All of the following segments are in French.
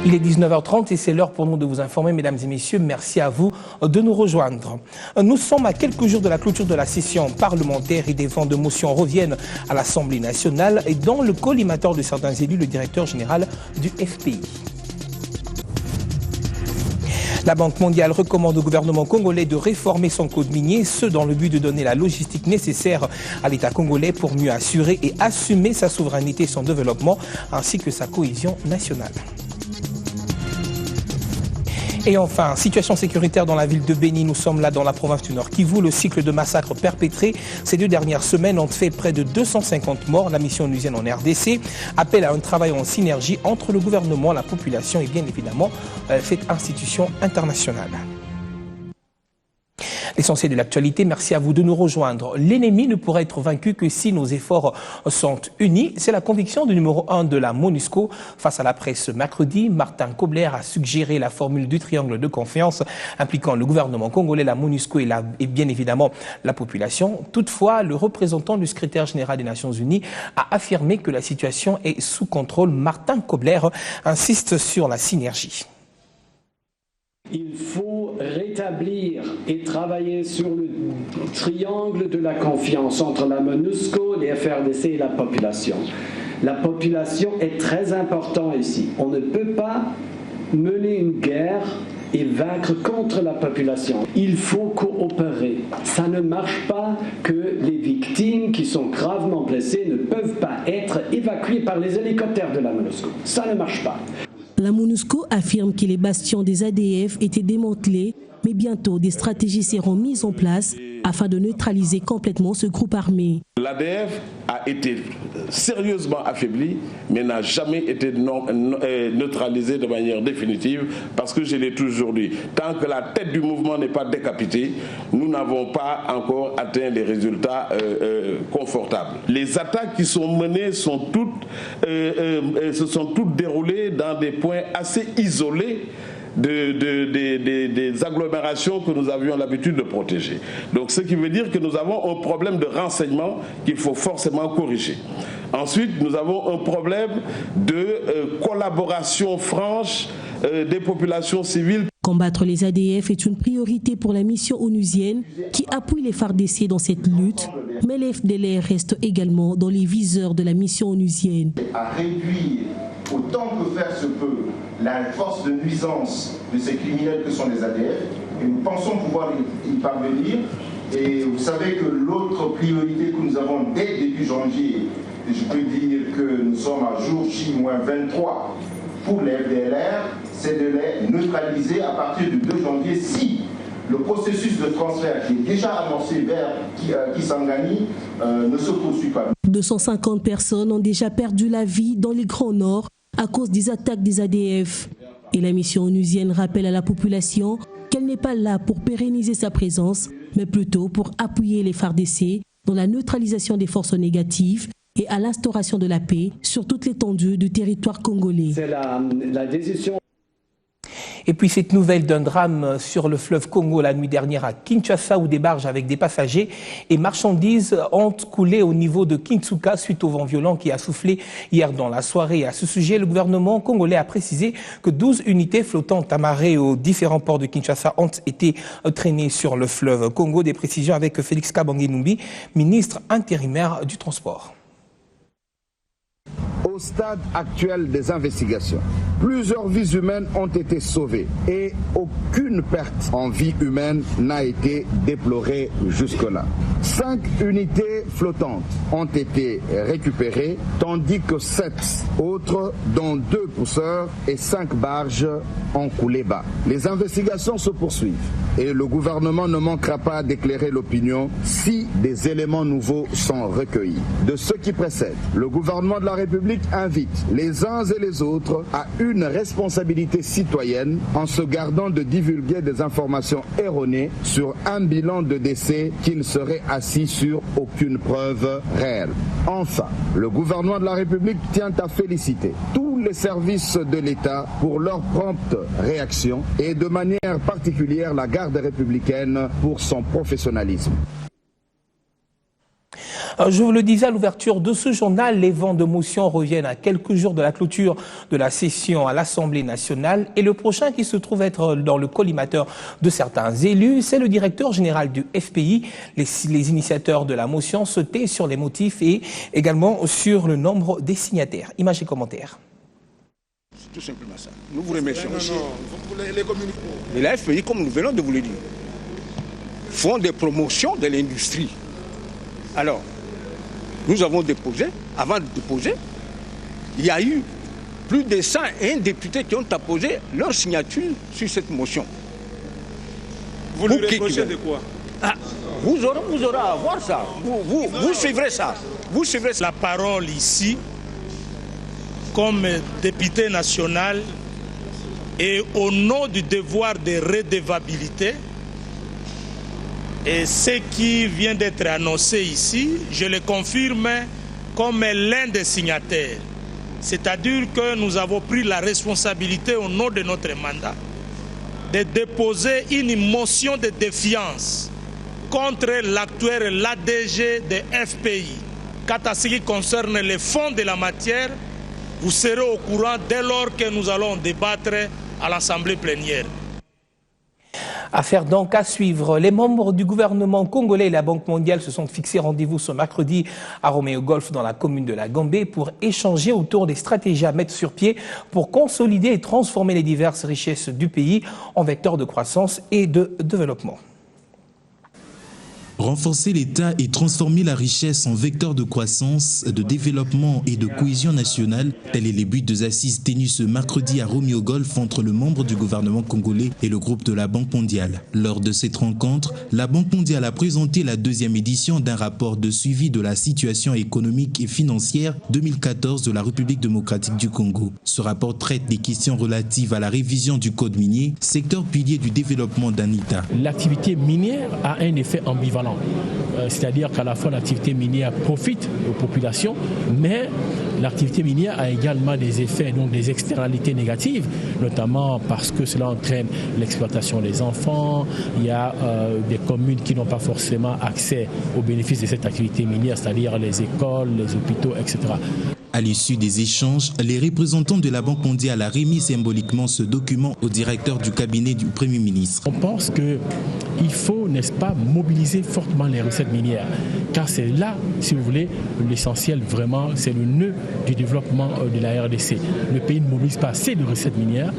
Il est 19h30 et c'est l'heure pour nous de vous informer, mesdames et messieurs. Merci à vous de nous rejoindre. Nous sommes à quelques jours de la clôture de la session parlementaire et des vents de motion reviennent à l'Assemblée nationale et dont le collimateur de certains élus, le directeur général du FPI. La Banque mondiale recommande au gouvernement congolais de réformer son code minier, ce dans le but de donner la logistique nécessaire à l'État congolais pour mieux assurer et assumer sa souveraineté et son développement, ainsi que sa cohésion nationale. Et enfin, situation sécuritaire dans la ville de Béni. Nous sommes là dans la province du Nord Kivu. Le cycle de massacres perpétrés ces 2 dernières semaines ont fait près de 250 morts. La mission onusienne en RDC appelle à un travail en synergie entre le gouvernement, la population et bien évidemment cette institution internationale. L'essentiel de l'actualité, merci à vous de nous rejoindre. L'ennemi ne pourra être vaincu que si nos efforts sont unis. C'est la conviction du numéro 1 de la MONUSCO. Face à la presse mercredi, Martin Kobler a suggéré la formule du triangle de confiance impliquant le gouvernement congolais, la MONUSCO et bien évidemment la population. Toutefois, le représentant du secrétaire général des Nations Unies a affirmé que la situation est sous contrôle. Martin Kobler insiste sur la synergie. Il faut rétablir et travailler sur le triangle de la confiance entre la MONUSCO, les FRDC et la population. La population est très importante ici. On ne peut pas mener une guerre et vaincre contre la population. Il faut coopérer. Ça ne marche pas que les victimes qui sont gravement blessées ne peuvent pas être évacuées par les hélicoptères de la MONUSCO. Ça ne marche pas. La MONUSCO affirme que les bastions des ADF étaient démantelés, mais bientôt des stratégies seront mises en place afin de neutraliser complètement ce groupe armé. L'ADF a été sérieusement affaibli, mais n'a jamais été neutralisé de manière définitive, parce que je l'ai toujours dit, tant que la tête du mouvement n'est pas décapitée, nous n'avons pas encore atteint les résultats confortables. Les attaques qui sont menées se sont toutes déroulées dans des points assez isolés des agglomérations que nous avions l'habitude de protéger. Donc ce qui veut dire que nous avons un problème de renseignement qu'il faut forcément corriger. Ensuite, nous avons un problème de collaboration franche des populations civiles. Combattre les ADF est une priorité pour la mission onusienne qui appuie les FARDC dans cette lutte, mais les FDLR restent également dans les viseurs de la mission onusienne. À réduire autant que faire se peut la force de nuisance de ces criminels que sont les ADF, et nous pensons pouvoir y parvenir. Et vous savez que l'autre priorité que nous avons dès début janvier, et je peux dire que nous sommes à jour J-23 pour les FDLR, c'est de les neutraliser à partir du 2 janvier si le processus de transfert qui est déjà amorcé vers Kisangani ne se poursuit pas. 250 personnes ont déjà perdu la vie dans les Grands Nord à cause des attaques des ADF. Et la mission onusienne rappelle à la population qu'elle n'est pas là pour pérenniser sa présence, mais plutôt pour appuyer les FARDC dans la neutralisation des forces négatives et à l'instauration de la paix sur toute l'étendue du territoire congolais. C'est la décision. Et puis cette nouvelle d'un drame sur le fleuve Congo la nuit dernière à Kinshasa où des barges avec des passagers et marchandises ont coulé au niveau de Kinsuka suite au vent violent qui a soufflé hier dans la soirée. À ce sujet, le gouvernement congolais a précisé que 12 unités flottantes amarrées aux différents ports de Kinshasa ont été traînées sur le fleuve Congo. Des précisions avec Félix Kabange-Numbi, ministre intérimaire du Transport. Au stade actuel des investigations, plusieurs vies humaines ont été sauvées et aucune perte en vie humaine n'a été déplorée jusque-là. 5 unités flottantes ont été récupérées, tandis que 7 autres, dont 2 pousseurs et 5 barges, ont coulé bas. Les investigations se poursuivent et le gouvernement ne manquera pas d'éclairer l'opinion si des éléments nouveaux sont recueillis. De ce qui précède, le gouvernement de la République invite les uns et les autres à une responsabilité citoyenne en se gardant de divulguer des informations erronées sur un bilan de décès qui ne serait assis sur aucune preuve réelle. Enfin, le gouvernement de la République tient à féliciter tous les services de l'État pour leur prompte réaction et de manière particulière la garde républicaine pour son professionnalisme. Je vous le disais à l'ouverture de ce journal, les vents de motion reviennent à quelques jours de la clôture de la session à l'Assemblée nationale et le prochain qui se trouve être dans le collimateur de certains élus, c'est le directeur général du FPI. Les initiateurs de la motion se taisent sur les motifs et également sur le nombre des signataires. Images et commentaires. Tout simplement ça. Nous vous remercions aussi. Mais la FPI, comme nous venons de vous le dire, font des promotions de l'industrie. Alors, nous avons déposé, avant de déposer, il y a eu plus de 101 députés qui ont apposé leur signature sur cette motion. Vous lui reprochez de quoi? Vous aurez à voir ça. Vous suivrez ça. Vous suivrez ça. La parole ici, comme député national, et au nom du devoir de redevabilité, et ce qui vient d'être annoncé ici, je le confirme comme l'un des signataires. C'est-à-dire que nous avons pris la responsabilité au nom de notre mandat de déposer une motion de défiance contre l'actuel l'ADG de FPI. Quant à ce qui concerne les fonds de la matière, vous serez au courant dès lors que nous allons débattre à l'Assemblée plénière. Affaire donc à suivre. Les membres du gouvernement congolais et la Banque mondiale se sont fixés rendez-vous ce mercredi à Roméo Golf dans la commune de la Gambé pour échanger autour des stratégies à mettre sur pied pour consolider et transformer les diverses richesses du pays en vecteurs de croissance et de développement. Renforcer l'État et transformer la richesse en vecteur de croissance, de développement et de cohésion nationale, tel est le but des assises tenues ce mercredi à Roméo Golf entre le membre du gouvernement congolais et le groupe de la Banque mondiale. Lors de cette rencontre, la Banque mondiale a présenté la deuxième édition d'un rapport de suivi de la situation économique et financière 2014 de la République démocratique du Congo. Ce rapport traite des questions relatives à la révision du code minier, secteur pilier du développement d'un État. L'activité minière a un effet ambivalent. C'est-à-dire qu'à la fois l'activité minière profite aux populations, mais l'activité minière a également des effets, donc des externalités négatives, notamment parce que cela entraîne l'exploitation des enfants. Il y a des communes qui n'ont pas forcément accès aux bénéfices de cette activité minière, c'est-à-dire les écoles, les hôpitaux, etc. À l'issue des échanges, les représentants de la Banque mondiale ont remis symboliquement ce document au directeur du cabinet du Premier ministre. On pense qu'il faut, n'est-ce pas, mobiliser fortement les recettes minières, car c'est là, si vous voulez, l'essentiel vraiment, c'est le nœud du développement de la RDC. Le pays ne mobilise pas assez de recettes minières.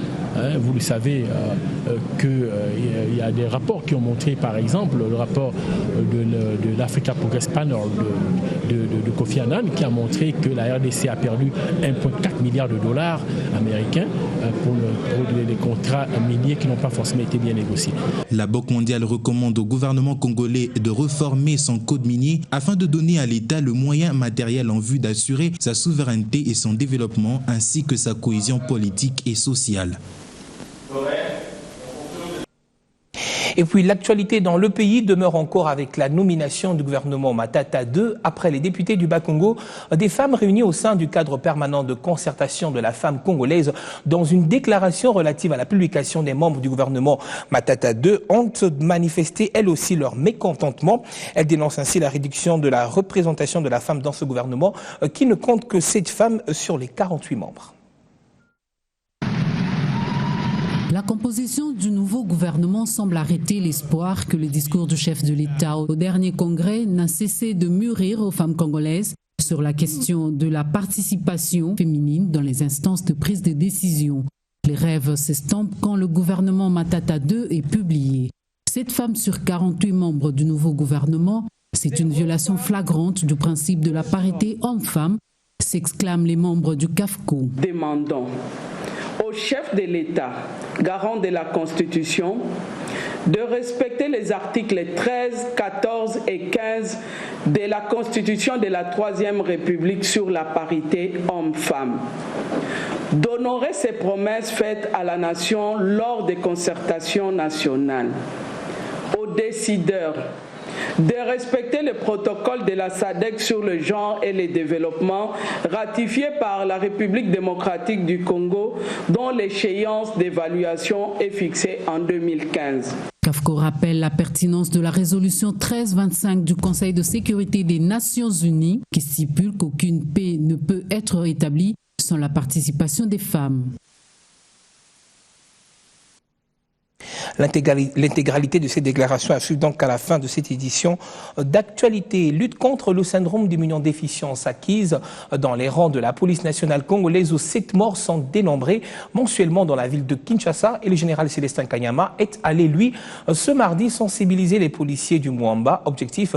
Vous le savez qu'il y a des rapports qui ont montré, par exemple, le rapport de l'Africa Progress Panel de Kofi Annan, qui a montré que la RDC a perdu 1,4 milliard de dollars américains pour les contrats miniers qui n'ont pas forcément été bien négociés. La Banque mondiale recommande au gouvernement congolais de reformer son code minier afin de donner à l'État le moyen matériel en vue d'assurer sa souveraineté et son développement ainsi que sa cohésion politique et sociale. Et puis l'actualité dans le pays demeure encore avec la nomination du gouvernement Matata II après les députés du Bas-Congo, des femmes réunies au sein du cadre permanent de concertation de la femme congolaise dans une déclaration relative à la publication des membres du gouvernement Matata II ont manifesté elles aussi leur mécontentement. Elles dénoncent ainsi la réduction de la représentation de la femme dans ce gouvernement qui ne compte que 7 femmes sur les 48 membres. La composition du nouveau gouvernement semble arrêter l'espoir que le discours du chef de l'État au dernier congrès n'a cessé de mûrir aux femmes congolaises sur la question de la participation féminine dans les instances de prise de décision. Les rêves s'estompent quand le gouvernement Matata II est publié. 7 femmes sur 48 membres du nouveau gouvernement, c'est une violation flagrante du principe de la parité homme-femme, s'exclament les membres du CAFCO. Demandons au chef de l'État, garant de la Constitution, de respecter les articles 13, 14 et 15 de la Constitution de la Troisième République sur la parité homme-femme, d'honorer ses promesses faites à la nation lors des concertations nationales, aux décideurs de respecter le protocole de la SADC sur le genre et le développement ratifié par la République démocratique du Congo, dont l'échéance d'évaluation est fixée en 2015. CAFCO rappelle la pertinence de la résolution 1325 du Conseil de sécurité des Nations Unies qui stipule qu'aucune paix ne peut être établie sans la participation des femmes. L'intégralité de ces déclarations affluent donc à la fin de cette édition d'actualité. Lutte contre le syndrome d'immunodéficience acquise dans les rangs de la police nationale congolaise où 7 morts sont dénombrés mensuellement dans la ville de Kinshasa. Et le général Célestin Kanyama est allé, lui, ce mardi, sensibiliser les policiers du Mwamba. Objectif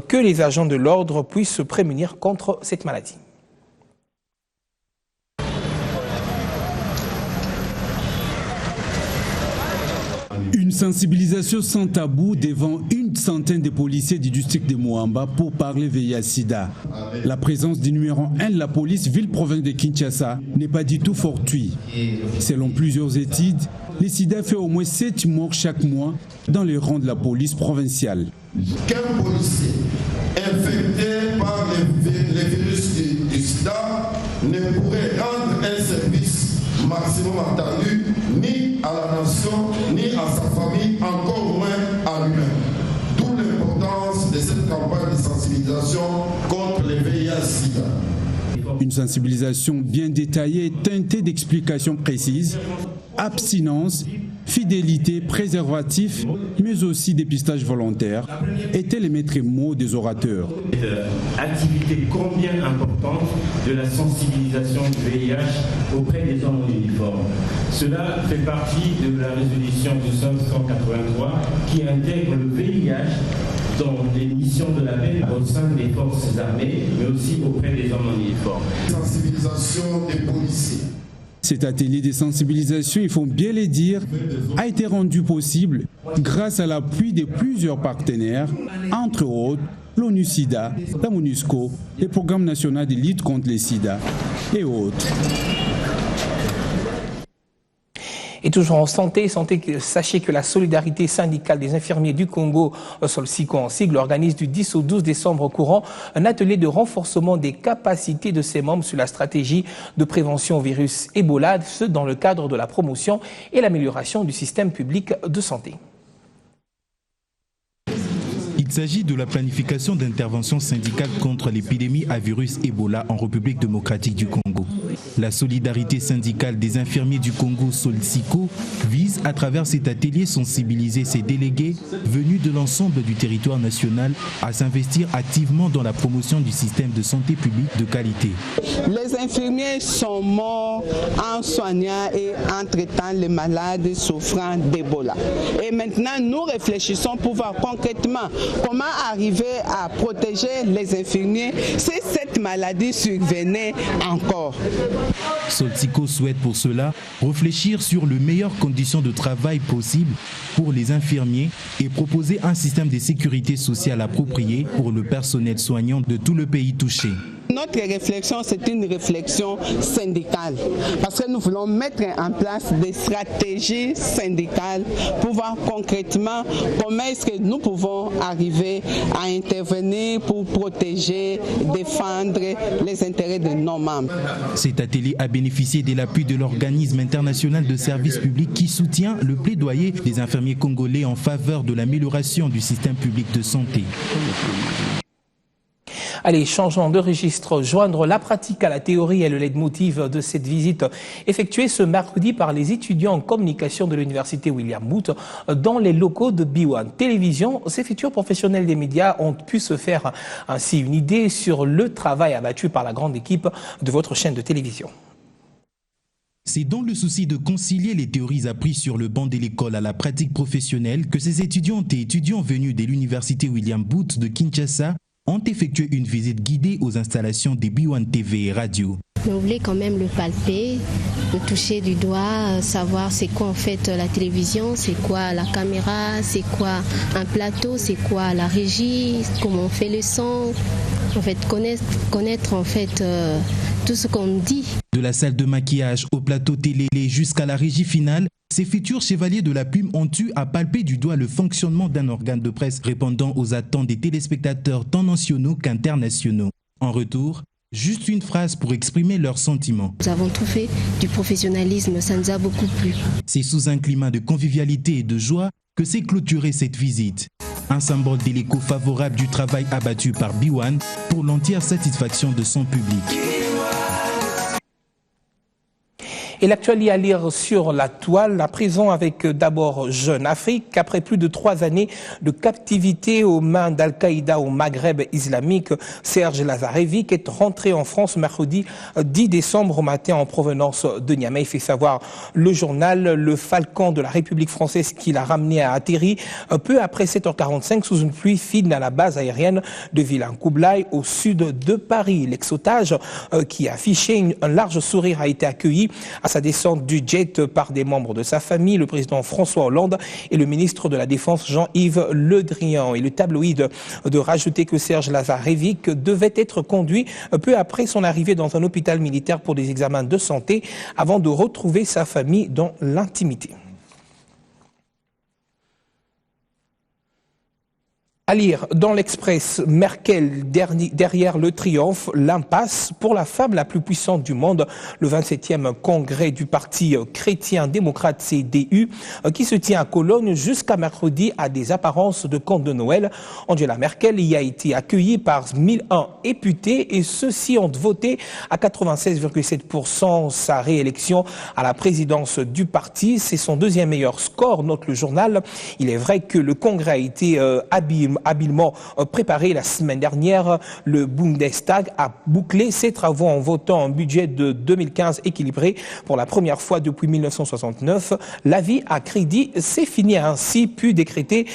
que les agents de l'ordre puissent se prémunir contre cette maladie. Une sensibilisation sans tabou devant une centaine de policiers du district de Mwamba pour parler VIH-Sida. La présence du numéro 1 de la police ville-province de Kinshasa n'est pas du tout fortuite. Selon plusieurs études, le sida fait au moins 7 morts chaque mois dans les rangs de la police provinciale. Qu'un policier infecté par les virus du sida ne pourrait rendre un service maximum attendu ni à la nation, ni à sa famille, encore moins à lui-même. D'où l'importance de cette campagne de sensibilisation contre les VIH-Sida. Une sensibilisation bien détaillée, teintée d'explications précises, abstinence, fidélité, préservatif, mais aussi dépistage volontaire, étaient les maîtres mots des orateurs. Activité combien importante de la sensibilisation du VIH auprès des hommes en uniforme. Cela fait partie de la résolution du 583 qui intègre le VIH dans les missions de la paix au sein des forces armées, mais aussi auprès des hommes en uniforme. Sensibilisation des policiers. Cet atelier de sensibilisation, il faut bien le dire, a été rendu possible grâce à l'appui de plusieurs partenaires, entre autres l'ONU-SIDA, la MONUSCO, le Programme national de lutte contre le sida et autres. Et toujours en santé, sachez que la solidarité syndicale des infirmiers du Congo, Solsico en sigle, organise du 10 au 12 décembre courant un atelier de renforcement des capacités de ses membres sur la stratégie de prévention au virus Ebola, ce dans le cadre de la promotion et l'amélioration du système public de santé. Il s'agit de la planification d'interventions syndicales contre l'épidémie à virus Ebola en République démocratique du Congo. La solidarité syndicale des infirmiers du Congo, Solsico, vise à travers cet atelier sensibiliser ses délégués venus de l'ensemble du territoire national à s'investir activement dans la promotion du système de santé publique de qualité. Les infirmiers sont morts en soignant et en traitant les malades souffrant d'Ebola. Et maintenant, nous réfléchissons pour voir concrètement comment arriver à protéger les infirmiers si cette maladie survenait encore. Solsico souhaite pour cela réfléchir sur les meilleures conditions de travail possibles pour les infirmiers et proposer un système de sécurité sociale approprié pour le personnel soignant de tout le pays touché. Notre réflexion, c'est une réflexion syndicale parce que nous voulons mettre en place des stratégies syndicales pour voir concrètement comment est-ce que nous pouvons arriver à intervenir pour protéger, défendre les intérêts de nos membres. Cet atelier a bénéficié de l'appui de l'organisme international de services publics qui soutient le plaidoyer des infirmiers congolais en faveur de l'amélioration du système public de santé. Allez, changeons de registre. Joindre la pratique à la théorie est le leitmotiv de cette visite effectuée ce mercredi par les étudiants en communication de l'université William Booth dans les locaux de B1 Télévision. Ces futurs professionnels des médias ont pu se faire ainsi une idée sur le travail abattu par la grande équipe de votre chaîne de télévision. C'est dans le souci de concilier les théories apprises sur le banc de l'école à la pratique professionnelle que ces étudiantes et étudiants venus de l'université William Booth de Kinshasa ont effectué une visite guidée aux installations des B1 TV et radio. On voulait quand même le palper, le toucher du doigt, savoir c'est quoi en fait la télévision, c'est quoi la caméra, c'est quoi un plateau, c'est quoi la régie, comment on fait le son, en fait connaître en fait tout ce qu'on dit. De la salle de maquillage au plateau télé jusqu'à la régie finale, Ces futurs chevaliers de la plume ont eu à palper du doigt le fonctionnement d'un organe de presse répondant aux attentes des téléspectateurs tant nationaux qu'internationaux. En retour, juste une phrase pour exprimer leurs sentiments. Nous avons tout fait du professionnalisme, ça nous a beaucoup plu. C'est sous un climat de convivialité et de joie que s'est clôturée cette visite. Un symbole de l'écho favorable du travail abattu par B1 pour l'entière satisfaction de son public. Et l'actualité à lire sur la toile, à présent avec d'abord Jeune Afrique. Après plus de 3 années de captivité aux mains d'Al-Qaïda au Maghreb islamique, Serge Lazarevic est rentré en France mercredi 10 décembre au matin en provenance de Niamey. Il fait savoir le journal Le Falcon de la République française qui l'a ramené à atterri peu après 7h45 sous une pluie fine à la base aérienne de Villain-Koublaï au sud de Paris. L'ex-otage qui affichait un large sourire a été accueilli à sa descente du jet par des membres de sa famille, le président François Hollande et le ministre de la Défense Jean-Yves Le Drian. Et le tabloïd de rajouter que Serge Lazarevic devait être conduit peu après son arrivée dans un hôpital militaire pour des examens de santé avant de retrouver sa famille dans l'intimité. À lire dans l'Express, Merkel derrière le triomphe, l'impasse pour la femme la plus puissante du monde. Le 27e congrès du parti chrétien-démocrate CDU qui se tient à Cologne jusqu'à mercredi a des apparences de conte de Noël. Angela Merkel y a été accueillie par 1001 députés et ceux-ci ont voté à 96,7% sa réélection à la présidence du parti. C'est son deuxième meilleur score, note le journal. Il est vrai que le congrès a été habilement préparé la semaine dernière. Le Bundestag a bouclé ses travaux en votant un budget de 2015 équilibré pour la première fois depuis 1969. L'avis à crédit s'est fini ainsi, puis décrété.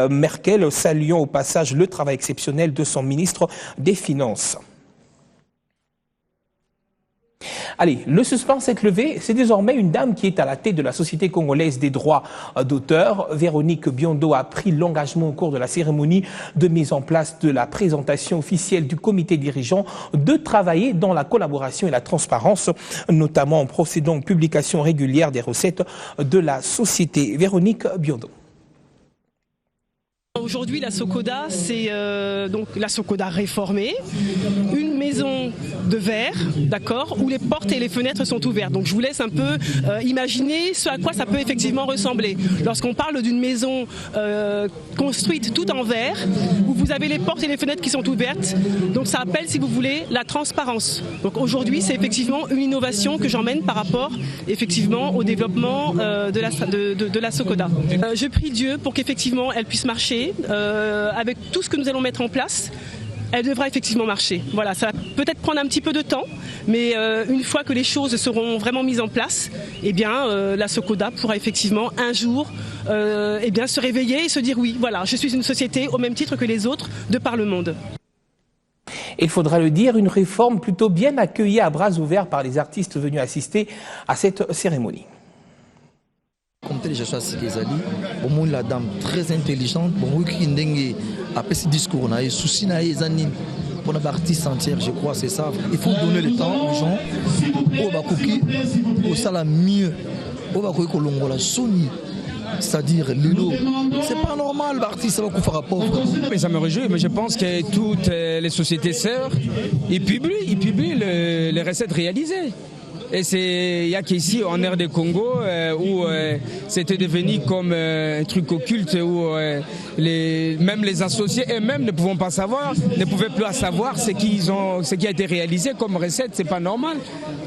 Merkel saluant au passage le travail exceptionnel de son ministre des Finances. Allez, le suspense est levé. C'est désormais une dame qui est à la tête de la Société congolaise des droits d'auteur. Véronique Biondo a pris l'engagement au cours de la cérémonie de mise en place de la présentation officielle du comité dirigeant de travailler dans la collaboration et la transparence, notamment en procédant aux publications régulières des recettes de la société. Véronique Biondo. Aujourd'hui, la Socoda, c'est donc la Socoda réformée, une maison de verre, d'accord, où les portes et les fenêtres sont ouvertes. Donc je vous laisse un peu imaginer ce à quoi ça peut effectivement ressembler. Lorsqu'on parle d'une maison construite tout en verre, où vous avez les portes et les fenêtres qui sont ouvertes, donc ça appelle, si vous voulez, la transparence. Donc aujourd'hui, c'est effectivement une innovation que j'emmène par rapport, effectivement, au développement de la Socoda. Je prie Dieu pour qu'effectivement, elle puisse marcher. Avec tout ce que nous allons mettre en place, elle devra effectivement marcher. Voilà, ça va peut-être prendre un petit peu de temps, mais une fois que les choses seront vraiment mises en place, eh bien, la Socoda pourra effectivement un jour eh bien, se réveiller et se dire oui, voilà, je suis une société au même titre que les autres de par le monde. Il faudra le dire, une réforme plutôt bien accueillie à bras ouverts par les artistes venus assister à cette cérémonie. Comme tel, je suis Kézali, au moins la dame très intelligente, bon, qui ndenge après ce discours, on a souci na ezani pour la artiste entière, je crois, c'est ça. Il faut donner le temps aux gens, au bakuki, au sala mieux, au bakuki kolongo la soni. C'est-à-dire Lilo, c'est pas normal, l'artiste va faire pauvre. Mais ça me réjouit, mais je pense que toutes les sociétés sœurs, ils publient les recettes réalisées. Et il n'y a qu'ici, en RD Congo, où c'était devenu comme un truc occulte, où même les associés eux-mêmes ne pouvaient pas savoir, ne pouvaient plus savoir ce qui a été réalisé comme recette. C'est pas normal.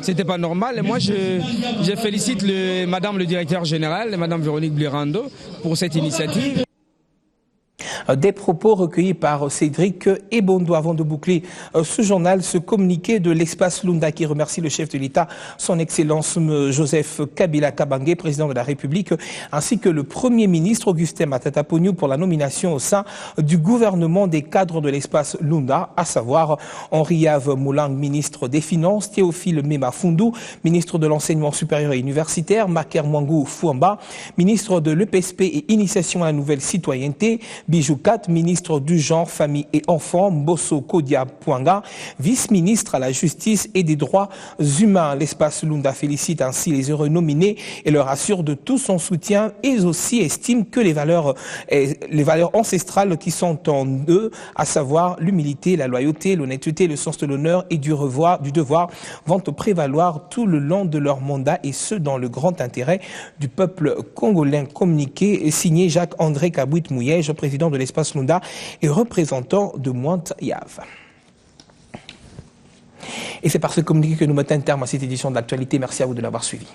C'était pas normal. Et moi, je félicite Madame le directeur général, Madame Véronique Blirando, pour cette initiative. Des propos recueillis par Cédric Ebondo. Avant de boucler ce journal, ce communiqué de l'espace Lunda qui remercie le chef de l'État, son Excellence Joseph Kabila Kabange, président de la République, ainsi que le Premier ministre Augustin Matata Ponyo pour la nomination au sein du gouvernement des cadres de l'espace Lunda, à savoir Henri-Yves Moulang, ministre des Finances, Théophile Mema Fundu, ministre de l'Enseignement supérieur et universitaire, Maker Mwangou Fouamba, ministre de l'EPSP et Initiation à la nouvelle citoyenneté, Bijou Choukat, ministre du Genre, Famille et Enfants, Mbosso Kodia Pwanga, vice-ministre à la Justice et des Droits Humains. L'espace Lunda félicite ainsi les heureux nominés et leur assure de tout son soutien et aussi estime que les valeurs ancestrales qui sont en eux, à savoir l'humilité, la loyauté, l'honnêteté, le sens de l'honneur et du devoir, vont prévaloir tout le long de leur mandat et ce dans le grand intérêt du peuple congolais. Communiqué signé Jacques-André Kabouit-Mouyège, président de l'espace Lunda et représentant de Mointe-Yave. Et c'est par ce communiqué que nous mettons un terme à cette édition de l'actualité. Merci à vous de l'avoir suivi.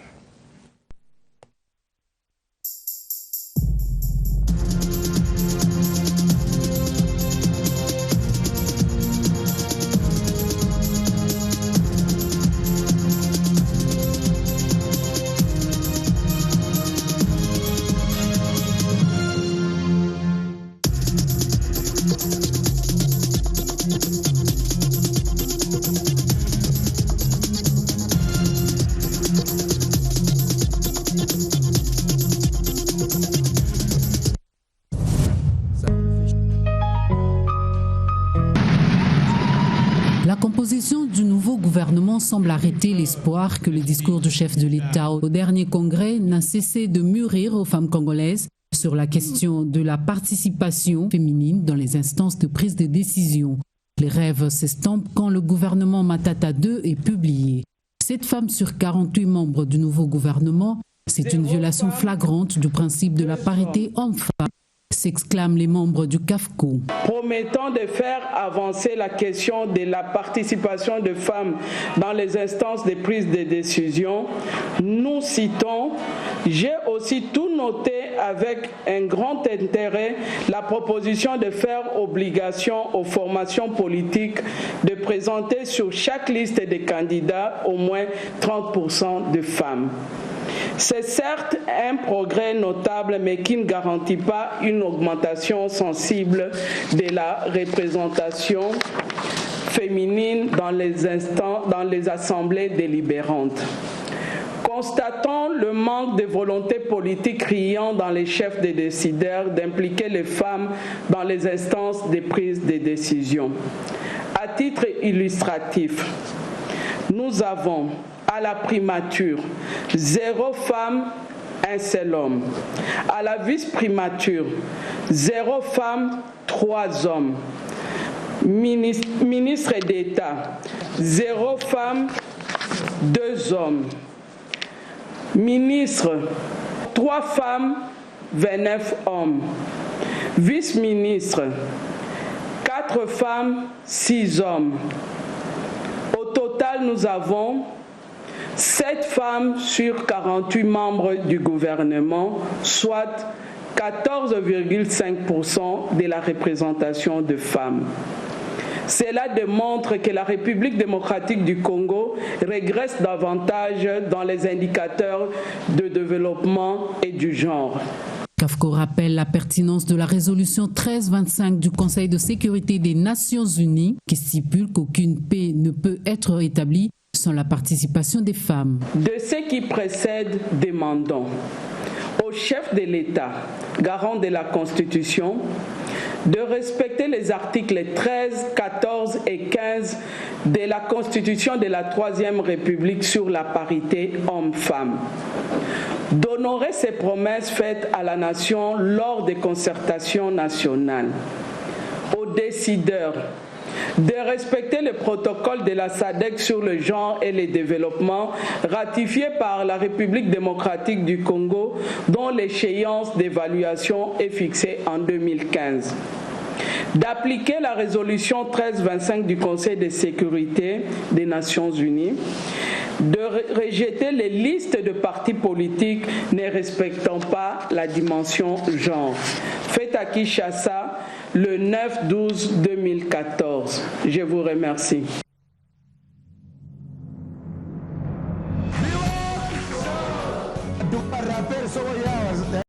La composition du nouveau gouvernement semble arrêter l'espoir que le discours du chef de l'État au dernier congrès n'a cessé de mûrir aux femmes congolaises sur la question de la participation féminine dans les instances de prise de décision. Les rêves s'estampent quand le gouvernement Matata II est publié. 7 femmes sur 48 membres du nouveau gouvernement, c'est une violation flagrante du principe de la parité homme-femme, s'exclament les membres du CAFCO. Promettant de faire avancer la question de la participation de femmes dans les instances de prise de décision, nous citons: j'ai aussi tout noté avec un grand intérêt la proposition de faire obligation aux formations politiques de présenter sur chaque liste de candidats au moins 30% de femmes. C'est certes un progrès notable, mais qui ne garantit pas une augmentation sensible de la représentation féminine dans les assemblées délibérantes. Constatons le manque de volonté politique criant dans les chefs des décideurs d'impliquer les femmes dans les instances de prise de décision. À titre illustratif, nous avons à la primature 0 femme, 1 seul homme. À la vice-primature 0 femme, 3 hommes. Ministre d'État 0 femme, 2 hommes. Ministre 3 femmes, 29 hommes. Vice-ministre 4 femmes, 6 hommes. Au total, nous avons 7 femmes sur 48 membres du gouvernement, soit 14,5% de la représentation de femmes. Cela démontre que la République démocratique du Congo régresse davantage dans les indicateurs de développement et du genre. CAFCO rappelle la pertinence de la résolution 1325 du Conseil de sécurité des Nations Unies qui stipule qu'aucune paix ne peut être établie sans la participation des femmes. De ce qui précède, demandons au chef de l'État, garant de la Constitution, de respecter les articles 13, 14 et 15 de la Constitution de la Troisième République sur la parité homme-femme, d'honorer ses promesses faites à la nation lors des concertations nationales, aux décideurs de respecter le protocole de la SADC sur le genre et le développement ratifié par la République démocratique du Congo dont l'échéance d'évaluation est fixée en 2015. D'appliquer la résolution 1325 du Conseil de sécurité des Nations Unies, de rejeter les listes de partis politiques ne respectant pas la dimension genre. Fait à Kinshasa le 9-12-2014. Je vous remercie.